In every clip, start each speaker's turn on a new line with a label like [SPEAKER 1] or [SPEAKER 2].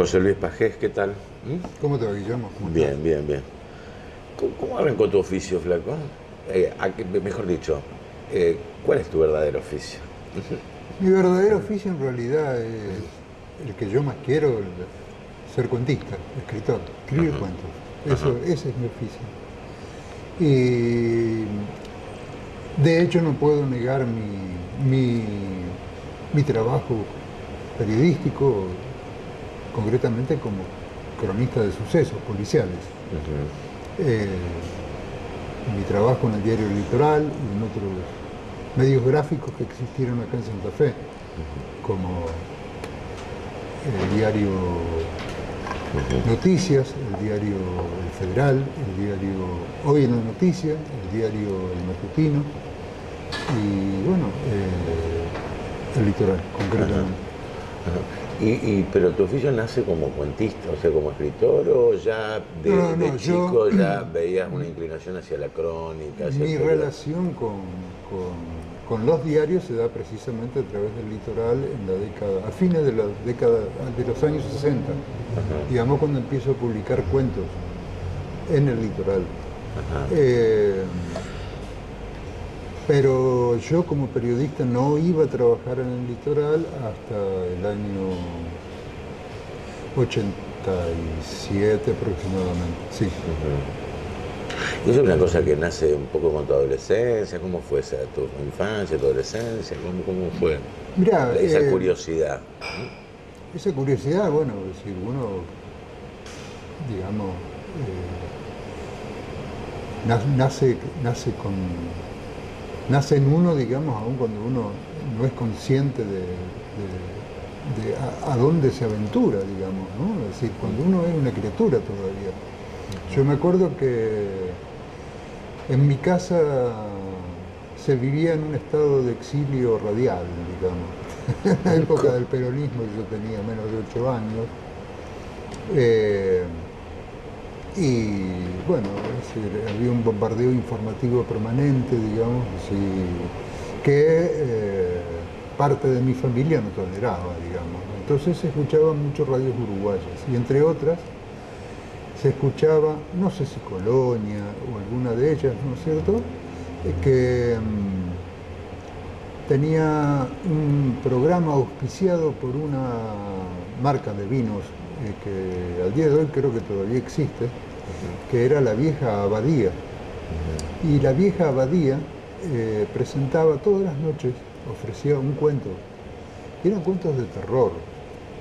[SPEAKER 1] José Luis Pajés, ¿qué tal?
[SPEAKER 2] ¿Cómo te va, Guillermo? ¿Cómo estás?
[SPEAKER 1] Bien, bien, bien. ¿Cómo arrancó tu oficio, flaco? Mejor dicho, ¿cuál es tu verdadero oficio?
[SPEAKER 2] Mi verdadero oficio en realidad es el que yo más quiero, ser cuentista, escritor, escribir cuentos. Ese es mi oficio. Y de hecho no puedo negar mi trabajo periodístico, concretamente como cronista de sucesos policiales. Eh, Mi trabajo en el diario Litoral y en otros medios gráficos que existieron acá en Santa Fe, como el diario Noticias, el diario El Federal, el diario Hoy en la Noticia, el diario El Matutino y bueno, el Litoral, concretamente.
[SPEAKER 1] Pero tu oficio nace como cuentista, o sea, como escritor, o ya de chico ya veías una inclinación hacia la crónica, hacia
[SPEAKER 2] Mi
[SPEAKER 1] el periodismo?
[SPEAKER 2] relación con los diarios se da precisamente a través del Litoral en la década, a fines de la década de los años 60, digamos cuando empiezo a publicar cuentos en el Litoral. Pero yo como periodista no iba a trabajar en el Litoral hasta el año 87 aproximadamente, sí.
[SPEAKER 1] Y eso es una cosa que nace un poco con tu adolescencia. ¿Cómo fue esa, tu infancia, tu adolescencia? ¿Cómo fue
[SPEAKER 2] Mirá,
[SPEAKER 1] esa curiosidad?
[SPEAKER 2] esa curiosidad, bueno, es decir, uno, digamos, nace en uno, digamos, aun cuando uno no es consciente de a dónde se aventura, digamos, ¿no? Es decir, cuando uno es una criatura todavía. Yo me acuerdo que en mi casa se vivía en un estado de exilio radial, digamos. En la época del peronismo, yo tenía menos de 8 años. Y bueno, es decir, había un bombardeo informativo permanente, digamos, que parte de mi familia no toleraba, digamos. Entonces se escuchaban muchas radios uruguayas y entre otras se escuchaba, no sé si Colonia o alguna de ellas, ¿no es cierto?, que tenía un programa auspiciado por una marca de vinos que al día de hoy creo que todavía existe, que era la Vieja Abadía. Y la Vieja Abadía presentaba todas las noches, ofrecía un cuento. Y eran cuentos de terror,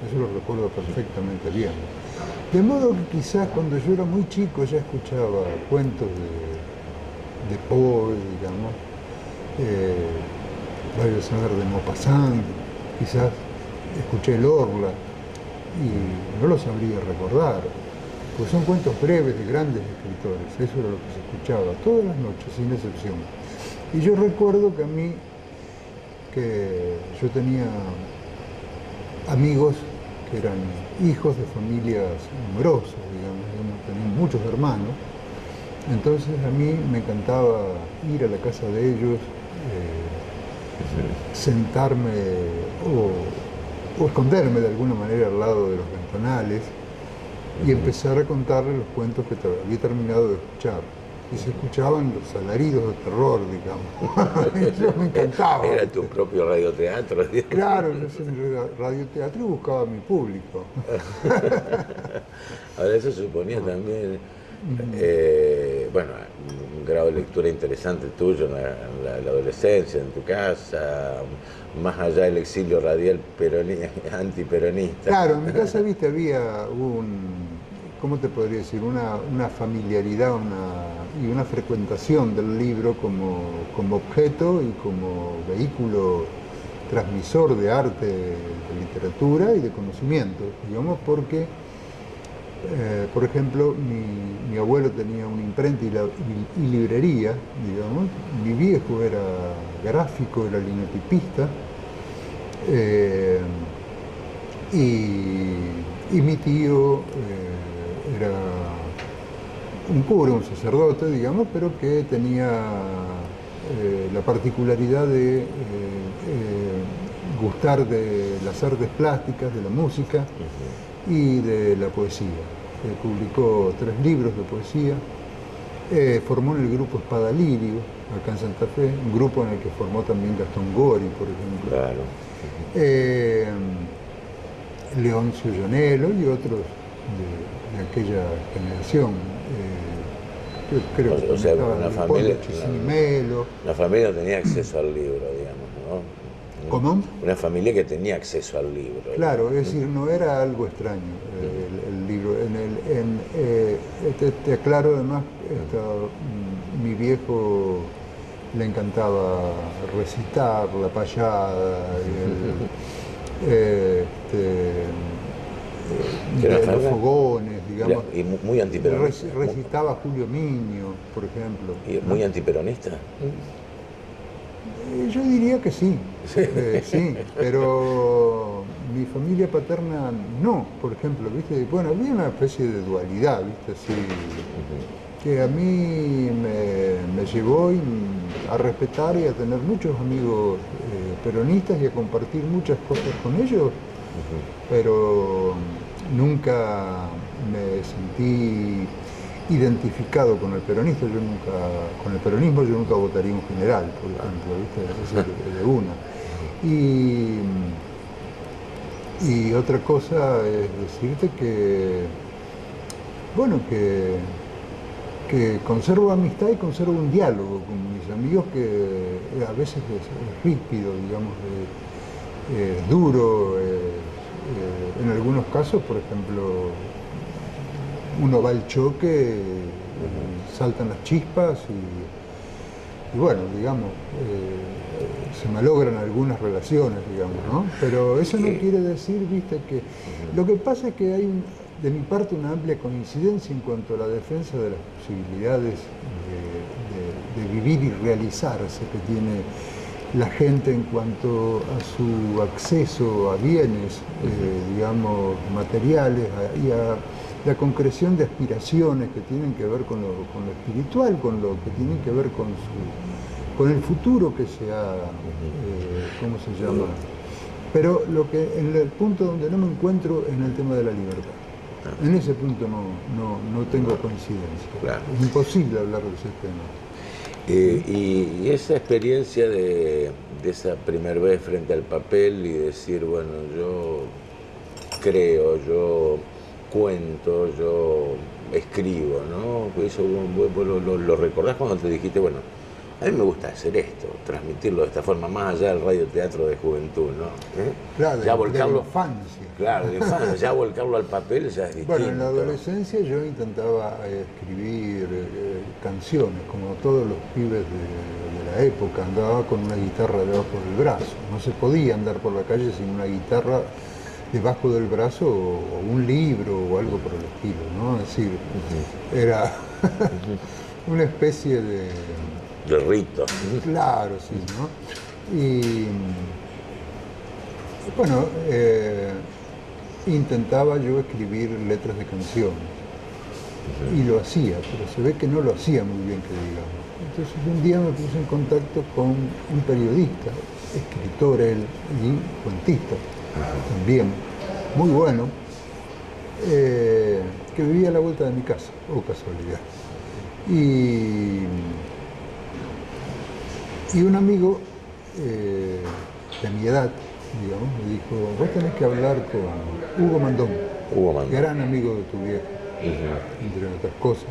[SPEAKER 2] eso lo recuerdo perfectamente bien. De modo que quizás cuando yo era muy chico ya escuchaba cuentos de Poe, digamos, vaya a saber, de Maupassant, quizás escuché el Orla, y no lo sabría recordar, pues son cuentos breves de grandes escritores, eso era lo que se escuchaba todas las noches, sin excepción. Y yo recuerdo que a mí, que yo tenía amigos que eran hijos de familias numerosas, digamos, tenía muchos hermanos, entonces a mí me encantaba ir a la casa de ellos, sentarme o esconderme de alguna manera al lado de los ventanales y empezar a contarle los cuentos que había terminado de escuchar. Y se escuchaban los alaridos de terror, digamos. Eso me encantaba.
[SPEAKER 1] Era tu propio radioteatro.
[SPEAKER 2] Claro, yo hacía radioteatro y buscaba a mi público.
[SPEAKER 1] Ahora eso suponía también, bueno, un grado de lectura interesante tuyo en la adolescencia, en tu casa, más allá del exilio radial antiperonista.
[SPEAKER 2] Claro, en mi casa, viste, había ¿cómo te podría decir? Una familiaridad y una frecuentación del libro como objeto y como vehículo transmisor de arte, de literatura y de conocimiento, digamos, porque, por ejemplo, mi abuelo tenía una imprenta y librería, digamos, mi viejo era gráfico, era linotipista, y mi tío era un cura, un sacerdote, digamos, pero que tenía la particularidad de gustar de las artes plásticas, de la música, y de la poesía. Publicó 3 libros de poesía, formó en el grupo Espada Lirio, acá en Santa Fe, un grupo en el que formó también Gastón Gori, por ejemplo.
[SPEAKER 1] Claro.
[SPEAKER 2] Leoncio Llanelo y otros de aquella generación. Creo que
[SPEAKER 1] sea, una familia,
[SPEAKER 2] Chisimelo.
[SPEAKER 1] Una familia no tenía acceso al libro, digamos, ¿no?
[SPEAKER 2] ¿Cómo?
[SPEAKER 1] Una familia que tenía acceso al libro.
[SPEAKER 2] Claro, es decir, no era algo extraño el libro. Te aclaro además, mi viejo le encantaba recitar la payada, los fogones, digamos.
[SPEAKER 1] Y muy antiperonista.
[SPEAKER 2] Recitaba Julio Miño, por ejemplo.
[SPEAKER 1] ¿Y muy antiperonista?
[SPEAKER 2] Yo diría que sí, sí, pero mi familia paterna no, por ejemplo, ¿viste? Bueno, había una especie de dualidad, ¿viste? Así, que a mí me llevó a respetar y a tener muchos amigos peronistas y a compartir muchas cosas con ellos, pero nunca me sentí identificado con el peronismo. Con el peronismo yo nunca votaría un general, por ejemplo, ¿viste? Es decir, de una. Y otra cosa es decirte que, bueno, que conservo amistad y conservo un diálogo con mis amigos que a veces es ríspido, digamos, es duro, en algunos casos, por ejemplo, uno va al choque, saltan las chispas y bueno, digamos, se malogran algunas relaciones, digamos, ¿no? Pero eso no quiere decir, viste, que lo que pasa es que hay de mi parte una amplia coincidencia en cuanto a la defensa de las posibilidades de vivir y realizarse que tiene la gente en cuanto a su acceso a bienes, digamos, materiales y a la concreción de aspiraciones que tienen que ver con lo espiritual, con lo que tienen que ver con el futuro que se haga, ¿cómo se llama? Pero en el punto donde no me encuentro es en el tema de la libertad. En ese punto no tengo coincidencia.
[SPEAKER 1] Claro.
[SPEAKER 2] Es imposible hablar de ese tema.
[SPEAKER 1] Y esa experiencia de esa primera vez frente al papel y decir, bueno, yo creo, yo cuento, yo escribo, ¿no? Eso vos lo recordás cuando te dijiste, bueno, a mí me gusta hacer esto, transmitirlo de esta forma, más allá del radioteatro de juventud, ¿no?
[SPEAKER 2] Claro,
[SPEAKER 1] ya volcarlo,
[SPEAKER 2] de infancia.
[SPEAKER 1] Claro, de infancia, ya volcarlo al papel ya es distinto.
[SPEAKER 2] Bueno, en la adolescencia yo intentaba escribir canciones, como todos los pibes de la época, andaba con una guitarra debajo del brazo. No se podía andar por la calle sin una guitarra debajo del brazo o un libro o algo por el estilo, ¿no? Es decir, era una especie de
[SPEAKER 1] rito.
[SPEAKER 2] Claro, sí, ¿no? Y bueno, intentaba yo escribir letras de canciones y lo hacía, pero se ve que no lo hacía muy bien, que digamos. Entonces un día me puse en contacto con un periodista, escritor él y cuentista también, muy bueno, que vivía a la vuelta de mi casa, oh casualidad. Y un amigo de mi edad, digamos, me dijo, vos tenés que hablar con Hugo Mandón, gran amigo de tu viejo, entre otras cosas,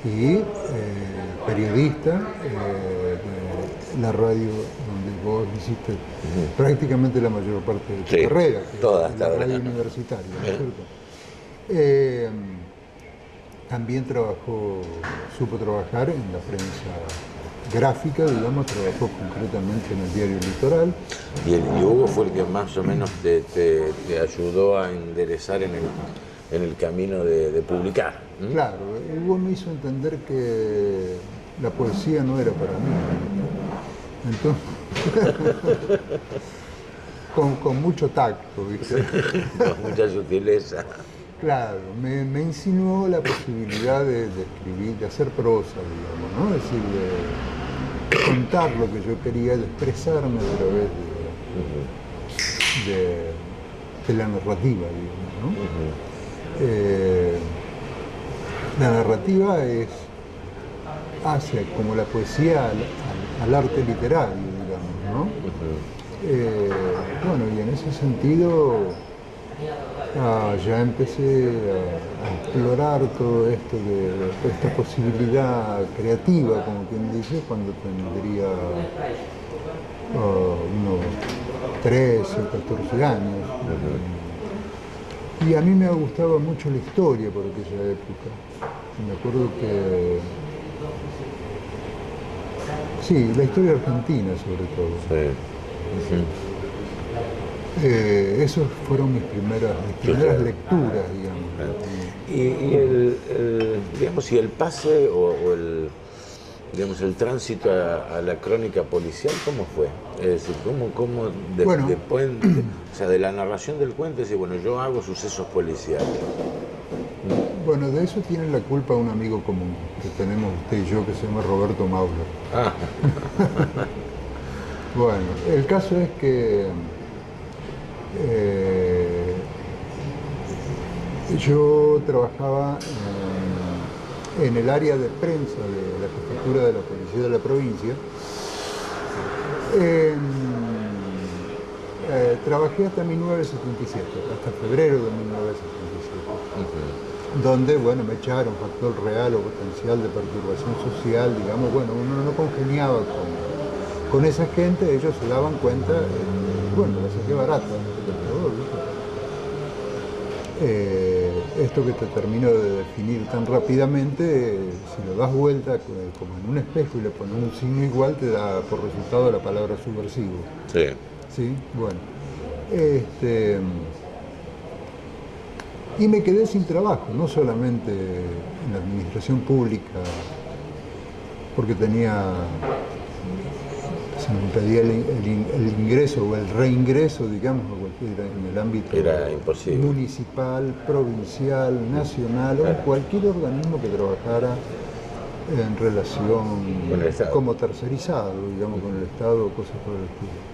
[SPEAKER 2] y periodista de la radio donde vos hiciste prácticamente la mayor parte de tu carrera, que es la radio universitaria, ¿no es cierto? También supo trabajar en la prensa gráfica, digamos, trabajó concretamente en el diario Litoral.
[SPEAKER 1] Y Hugo fue el que más o menos te ayudó a enderezar en el camino de publicar.
[SPEAKER 2] Claro, Hugo me hizo entender que la poesía no era para mí. Entonces, con mucho tacto, ¿viste?
[SPEAKER 1] Con mucha sutileza.
[SPEAKER 2] Claro, me insinuó la posibilidad de escribir, de hacer prosa, digamos, ¿no? Es decir, de contar lo que yo quería, de expresarme a través de la narrativa, digamos, ¿no? La narrativa hace como la poesía al arte literario, digamos, ¿no? Bueno, y en ese sentido ya empecé a explorar todo esto de esta posibilidad creativa, como quien dice, cuando tendría unos 13 o 14 años. Y a mí me gustaba mucho la historia por aquella época. Me acuerdo que... Sí, la historia argentina sobre todo.
[SPEAKER 1] Sí.
[SPEAKER 2] Esas fueron mis primeras lecturas, digamos.
[SPEAKER 1] Digamos, y el pase o el, digamos, el tránsito a la crónica policial, ¿cómo fue? Es decir, ¿cómo después, o sea, de la narración del cuento, decir, bueno, yo hago sucesos policiales?
[SPEAKER 2] Bueno, de eso tiene la culpa un amigo común que tenemos usted y yo, que se llama Roberto Mauler.
[SPEAKER 1] Ah.
[SPEAKER 2] Bueno, el caso es que yo trabajaba en el área de prensa de la jefatura de la policía de la provincia. Trabajé hasta 1977, hasta febrero de 1977. Donde, bueno, me echaron factor real o potencial de perturbación social, digamos, bueno, uno no congeniaba con esa gente, ellos se daban cuenta, bueno, la saqué barata, esto que te termino de definir tan rápidamente, si lo das vuelta como en un espejo y le pones un signo igual, te da por resultado la palabra subversivo.
[SPEAKER 1] Sí.
[SPEAKER 2] Sí, bueno. Y me quedé sin trabajo, no solamente en la administración pública, porque se me pedía el ingreso o el reingreso, digamos, en el ámbito municipal, provincial, nacional, o cualquier organismo que trabajara en relación como tercerizado, digamos, con el Estado o cosas por el estilo.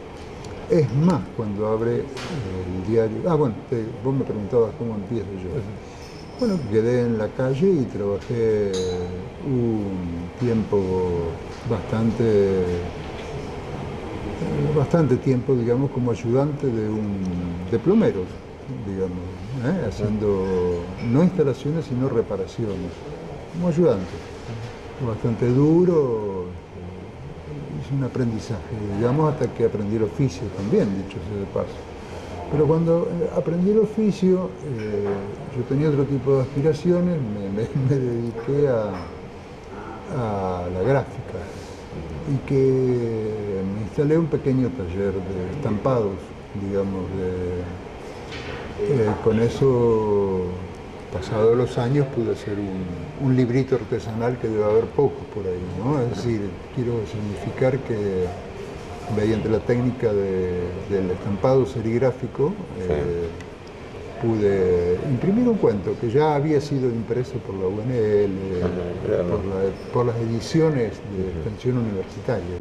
[SPEAKER 2] Es más, cuando abre el diario... bueno, vos me preguntabas cómo empiezo yo. Bueno, quedé en la calle y trabajé un tiempo bastante tiempo, digamos, como ayudante de plomeros, digamos, haciendo no instalaciones, sino reparaciones, como ayudante. Bastante duro. Hice un aprendizaje, digamos, hasta que aprendí el oficio también, dicho sea de paso. Pero cuando aprendí el oficio, yo tenía otro tipo de aspiraciones, me dediqué a la gráfica y que me instalé un pequeño taller de estampados, digamos, con eso, pasados los años, pude hacer un librito artesanal que debe haber pocos por ahí, ¿no? Es decir, quiero significar que mediante la técnica del estampado serigráfico pude imprimir un cuento que ya había sido impreso por la UNL, por las ediciones de extensión universitaria.